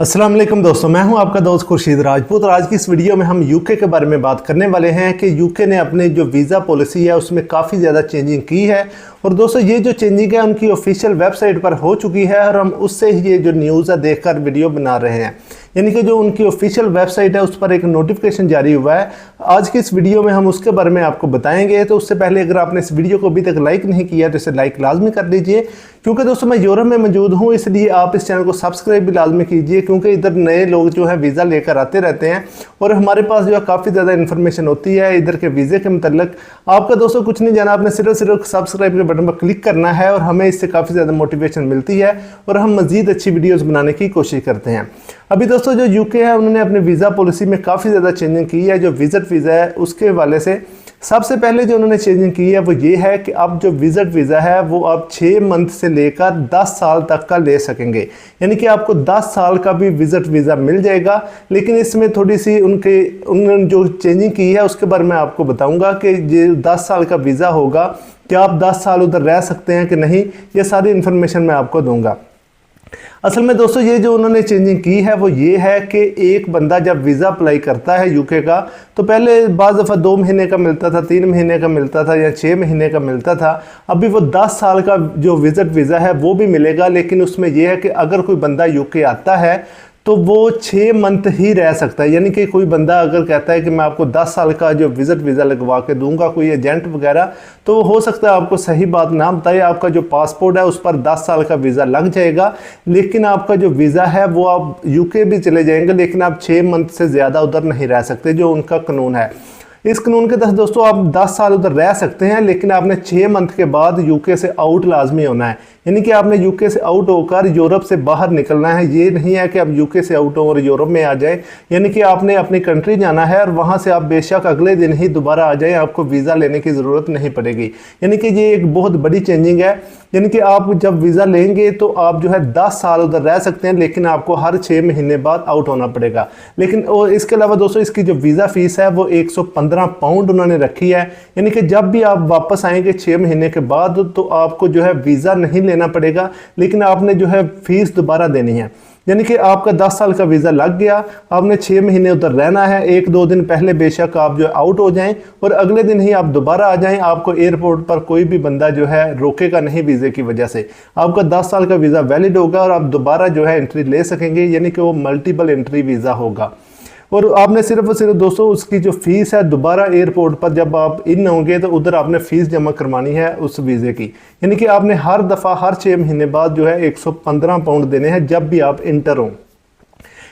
अस्सलाम वालेकुम दोस्तों, मैं हूं आपका दोस्त खुर्शीद राजपूत और आज की इस वीडियो में हम यूके के बारे में बात करने वाले हैं कि यूके ने अपने जो वीज़ा पॉलिसी है उसमें काफ़ी ज़्यादा चेंजिंग की है। और दोस्तों ये जो चेंजिंग है उनकी ऑफिशियल वेबसाइट पर हो चुकी है और हम उससे ही ये जो न्यूज़ है देखकर वीडियो बना रहे हैं। यानी कि जो उनकी ऑफिशियल वेबसाइट है उस पर एक नोटिफिकेशन जारी हुआ है। आज की इस वीडियो में हम उसके बारे में आपको बताएंगे। तो उससे पहले अगर आपने इस वीडियो को अभी तक लाइक नहीं किया तो इसे लाइक लाजमी कर दीजिए, क्योंकि दोस्तों मैं यूरोप में मौजूद हूँ, इसलिए आप इस चैनल को सब्सक्राइब भी लाजमी कीजिए, क्योंकि इधर नए लोग जो है वीज़ा लेकर आते रहते हैं और हमारे पास जो है काफ़ी ज़्यादा इन्फॉर्मेशन होती है इधर के वीज़े के मतलब। आपका दोस्तों कुछ नहीं जाना, आपने सिर्फ सब्सक्राइब के बटन पर क्लिक करना है और हमें इससे काफ़ी ज़्यादा मोटिवेशन मिलती है और हम मज़ीद अच्छी वीडियोज़ बनाने की कोशिश करते हैं। अभी दोस्तों जो यूके है उन्होंने अपने वीज़ा पॉलिसी में काफ़ी ज़्यादा चेंजिंग की है। जो विजिट वीज़ा है उसके हवाले से सबसे पहले जो उन्होंने चेंजिंग की है वो ये है कि अब जो विजिट वीज़ा है वो आप 6 मंथ से लेकर 10 साल तक का ले सकेंगे। यानी कि आपको 10 साल का भी विजिट वीज़ा मिल जाएगा। लेकिन इसमें थोड़ी सी उन्होंने जो चेंजिंग की है उसके बारे में आपको बताऊंगा कि ये 10 साल का वीज़ा होगा, क्या आप 10 साल उधर रह सकते हैं कि नहीं, ये सारी इन्फॉर्मेशन मैं आपको दूंगा। असल में दोस्तों ये जो उन्होंने चेंजिंग की है वो ये है कि एक बंदा जब वीज़ा अप्लाई करता है यूके का तो पहले बाज़ दफ़ा 2 महीने का मिलता था, 3 महीने का मिलता था या 6 महीने का मिलता था। अभी वो 10 साल का जो विजिट वीज़ा है वो भी मिलेगा, लेकिन उसमें यह है कि अगर कोई बंदा यूके आता है तो वो 6 मंथ ही रह सकता है। यानी कि कोई बंदा अगर कहता है कि मैं आपको 10 साल का जो विजिट वीज़ा लगवा के दूंगा, कोई एजेंट वगैरह, तो हो सकता है आपको सही बात ना बताए, आपका जो पासपोर्ट है उस पर 10 साल का वीज़ा लग जाएगा, लेकिन आपका जो वीज़ा है वो आप यूके भी चले जाएंगे लेकिन आप 6 मंथ से ज़्यादा उधर नहीं रह सकते, जो उनका कानून है। इस कानून के तहत दोस्तों आप 10 साल उधर रह सकते हैं, लेकिन आपने 6 मंथ के बाद यूके से आउट लाजमी होना है। यानी कि आपने यूके से आउट होकर यूरोप से बाहर निकलना है। ये नहीं है कि आप यूके से आउट हो और यूरोप में आ जाए। यानी कि आपने अपनी कंट्री जाना है और वहाँ से आप बेशक अगले दिन ही दोबारा आ जाएं, आपको वीज़ा लेने की ज़रूरत नहीं पड़ेगी। यानी कि ये एक बहुत बड़ी चेंजिंग है। यानी कि आप जब वीज़ा लेंगे तो आप जो है 10 साल उधर रह सकते हैं, लेकिन आपको हर 6 महीने बाद आउट होना पड़ेगा। लेकिन और इसके अलावा दोस्तों इसकी जो वीज़ा फ़ीस है वो 115 पाउंड उन्होंने रखी है। यानी कि जब भी आप वापस आएंगे 6 महीने के बाद तो आपको जो है वीज़ा नहीं लेना पड़ेगा, लेकिन आपने जो है फ़ीस दोबारा देनी है। यानी कि आपका 10 साल का वीज़ा लग गया, आपने 6 महीने उधर रहना है। 1-2 दिन पहले बेशक आप जो आउट हो जाएं और अगले दिन ही आप दोबारा आ जाएं। आपको एयरपोर्ट पर कोई भी बंदा जो है रोकेगा नहीं वीज़े की वजह से। आपका 10 साल का वीज़ा वैलिड होगा और आप दोबारा जो है एंट्री ले सकेंगे, यानी कि वो मल्टीपल एंट्री वीज़ा होगा। और आपने सिर्फ और सिर्फ दोस्तों उसकी जो फ़ीस है दोबारा एयरपोर्ट पर जब आप इन होंगे तो उधर आपने फ़ीस जमा करवानी है उस वीज़े की। यानी कि आपने हर दफ़ा हर 6 महीने बाद जो है 115 पाउंड देने हैं जब भी आप इंटर हों।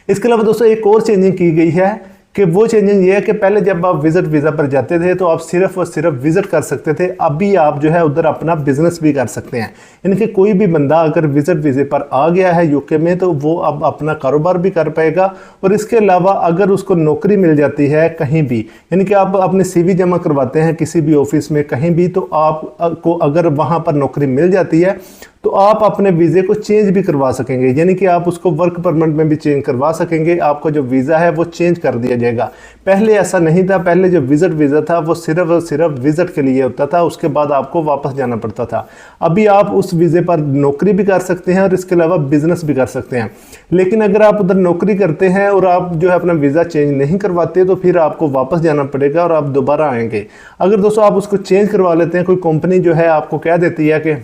इसके अलावा दोस्तों एक और चेंजिंग की गई है कि वो चेंजिंग ये है कि पहले जब आप विजिट वीज़ा पर जाते थे तो आप सिर्फ और सिर्फ विजिट कर सकते थे। अभी आप जो है उधर अपना बिजनेस भी कर सकते हैं। यानी कि कोई भी बंदा अगर विजिट वीज़े पर आ गया है यूके में तो वो अब अपना कारोबार भी कर पाएगा। और इसके अलावा अगर उसको नौकरी मिल जाती है कहीं भी, यानी कि आप अपने CV जमा करवाते हैं किसी भी ऑफिस में कहीं भी, तो आपको अगर वहाँ पर नौकरी मिल जाती है तो आप अपने वीज़े को चेंज भी करवा सकेंगे। यानी कि आप उसको वर्क परमिट में भी चेंज करवा सकेंगे। आपका जो वीज़ा है वो चेंज कर दिया जाएगा। पहले ऐसा नहीं था, पहले जो विजिट वीज़ा था वो सिर्फ और सिर्फ विजिट के लिए होता था, उसके बाद आपको वापस जाना पड़ता था। अभी आप उस वीज़े पर नौकरी भी कर सकते हैं और इसके अलावा बिजनेस भी कर सकते हैं। लेकिन अगर आप उधर नौकरी करते हैं और आप जो है अपना वीज़ा चेंज नहीं करवाते तो फिर आपको वापस जाना पड़ेगा और आप दोबारा आएंगे। अगर दोस्तों आप उसको चेंज करवा लेते हैं, कोई कंपनी जो है आपको कह देती है कि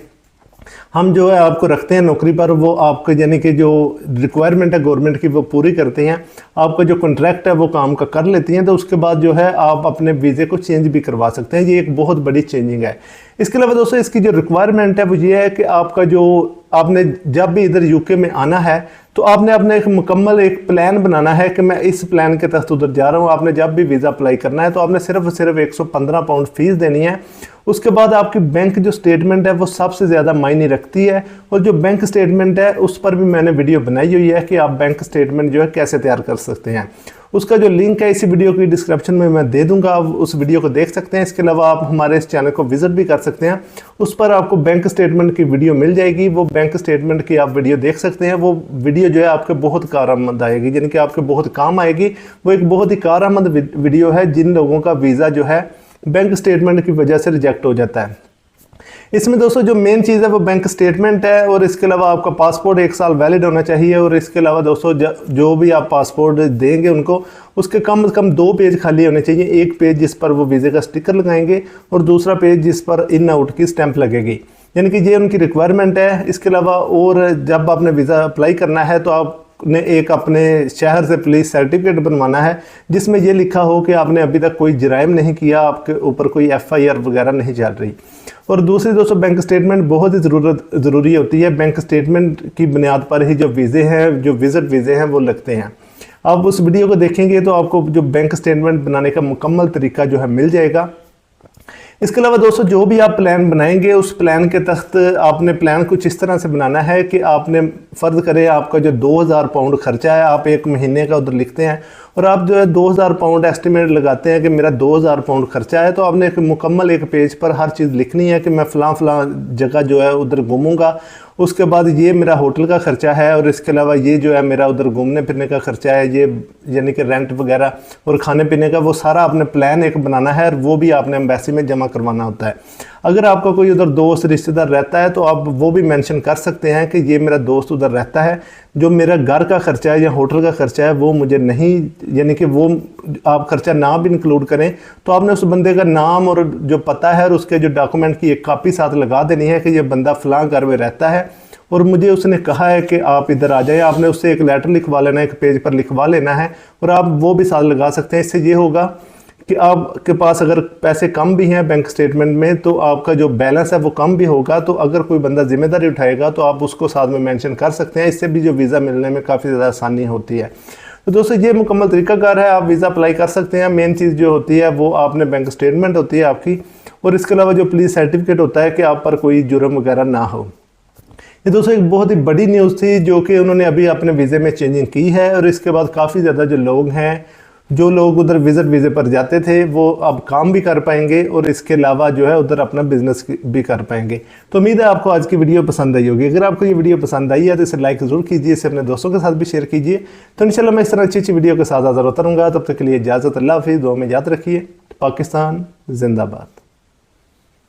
हम जो है आपको रखते हैं नौकरी पर, वो आपके यानी कि जो रिक्वायरमेंट है गवर्नमेंट की वो पूरी करते हैं, आपका जो कॉन्ट्रैक्ट है वो काम का कर लेती हैं, तो उसके बाद जो है आप अपने वीज़े को चेंज भी करवा सकते हैं। ये एक बहुत बड़ी चेंजिंग है। इसके अलावा दोस्तों इसकी जो रिक्वायरमेंट है वो ये है कि आपका जो आपने जब भी इधर यूके में आना है तो आपने अपने एक मुकम्मल एक प्लान बनाना है कि मैं इस प्लान के तहत उधर जा रहा हूँ। आपने जब भी वीज़ा अप्लाई करना है तो आपने सिर्फ और सिर्फ 115 पाउंड फ़ीस देनी है। उसके बाद आपकी बैंक जो स्टेटमेंट है वो सबसे ज़्यादा मायने रखती है। और जो बैंक स्टेटमेंट है उस पर भी मैंने वीडियो बनाई हुई है कि आप बैंक स्टेटमेंट जो है कैसे तैयार कर सकते हैं। उसका जो लिंक है इसी वीडियो की डिस्क्रिप्शन में मैं दे दूंगा, आप उस वीडियो को देख सकते हैं। इसके अलावा आप हमारे इस चैनल को विजिट भी कर सकते हैं, उस पर आपको बैंक स्टेटमेंट की वीडियो मिल जाएगी। वो बैंक स्टेटमेंट की आप वीडियो देख सकते हैं। वो वीडियो जो है आपके बहुत कारआमद आएगी, यानी कि आपके बहुत काम आएगी। वो एक बहुत ही कारआमद वीडियो है जिन लोगों का वीज़ा जो है बैंक स्टेटमेंट की वजह से रिजेक्ट हो जाता है। इसमें दोस्तों जो मेन चीज़ है वो बैंक स्टेटमेंट है, और इसके अलावा आपका पासपोर्ट 1 साल वैलिड होना चाहिए। और इसके अलावा दोस्तों जो भी आप पासपोर्ट देंगे उनको, उसके कम से कम 2 पेज खाली होने चाहिए। एक पेज जिस पर वो वीज़े का स्टिकर लगाएंगे और दूसरा पेज जिस पर इन आउट की स्टैंप लगेगी, यानी कि ये उनकी रिक्वायरमेंट है। इसके अलावा और जब आपने वीज़ा अप्लाई करना है तो आपने एक अपने शहर से पुलिस सर्टिफिकेट बनवाना है जिसमें ये लिखा हो कि आपने अभी तक कोई जराइम नहीं किया, आपके ऊपर कोई FIR वगैरह नहीं चल रही। और दूसरी दोस्तों बैंक स्टेटमेंट बहुत ही ज़रूरी होती है। बैंक स्टेटमेंट की बुनियाद पर ही जो वीज़े हैं, जो विज़िट वीज़े हैं वो लगते हैं। आप उस वीडियो को देखेंगे तो आपको जो बैंक स्टेटमेंट बनाने का मुकम्मल तरीका जो है मिल जाएगा। इसके अलावा दोस्तों जो भी आप प्लान बनाएंगे उस प्लान के तहत आपने प्लान कुछ इस तरह से बनाना है कि आपने फ़र्ज़ करें आपका जो 2000 पाउंड खर्चा है, आप 1 महीने का उधर लिखते हैं और आप जो है 2000 पाउंड एस्टिमेट लगाते हैं कि मेरा 2000 पाउंड खर्चा है, तो आपने एक मुकम्मल एक पेज पर हर चीज़ लिखनी है कि मैं फ़लाँ जगह जो है उधर घूमूंगा, उसके बाद ये मेरा होटल का ख़र्चा है, और इसके अलावा ये जो है मेरा उधर घूमने फिरने का ख़र्चा है, ये यानी कि रेंट वगैरह और खाने पीने का, वो सारा आपने प्लान एक बनाना है और वो भी आपने एम्बेसी में जमा करवाना होता है। अगर आपका कोई उधर दोस्त रिश्तेदार रहता है तो आप वो भी मेंशन कर सकते हैं कि ये मेरा दोस्त उधर रहता है, जो मेरा घर का ख़र्चा है या होटल का ख़र्चा है वो मुझे नहीं, यानी कि वो आप ख़र्चा ना भी इंक्लूड करें, तो आपने उस बंदे का नाम और जो पता है और उसके जो डॉक्यूमेंट की एक कापी साथ लगा देनी है कि ये बंदा फ़लाँ घर में रहता है और मुझे उसने कहा है कि आप इधर आ जाएं। आपने उससे एक लेटर लिखवा लेना है, एक पेज पर लिखवा लेना है, और आप वो भी साथ लगा सकते हैं। इससे ये होगा कि आपके पास अगर पैसे कम भी हैं बैंक स्टेटमेंट में तो आपका जो बैलेंस है वो कम भी होगा, तो अगर कोई बंदा जिम्मेदारी उठाएगा तो आप उसको साथ में मेंशन कर सकते हैं। इससे भी जो वीज़ा मिलने में काफ़ी ज़्यादा आसानी होती है। तो दोस्तों ये मुकम्मल तरीकाकार है, आप वीज़ा अप्लाई कर सकते हैं। मेन चीज़ जो होती है वो आपने बैंक स्टेटमेंट होती है आपकी, और इसके अलावा जो पुलिस सर्टिफिकेट होता है कि आप पर कोई जुर्म वगैरह ना हो। ये दोस्तों एक बहुत ही बड़ी न्यूज़ थी जो कि उन्होंने अभी अपने वीज़े में चेंजिंग की है, और इसके बाद काफ़ी ज़्यादा जो लोग हैं, जो लोग उधर विज़िट वीज़े पर जाते थे वो अब काम भी कर पाएंगे और इसके अलावा जो है उधर अपना बिजनेस भी कर पाएंगे। तो उम्मीद है आपको आज की वीडियो पसंद आई होगी। अगर आपको ये वीडियो पसंद आई है तो इसे लाइक ज़रूर कीजिए, इसे अपने दोस्तों के साथ भी शेयर कीजिए। तो इंशाल्लाह मैं इस तरह अच्छी वीडियो के साथ हाज़िर होता रहूँगा। तब तक के लिए इजाज़त, अल्लाह हाफ़िज़। दुआ में याद रखिए। पाकिस्तान जिंदाबाद।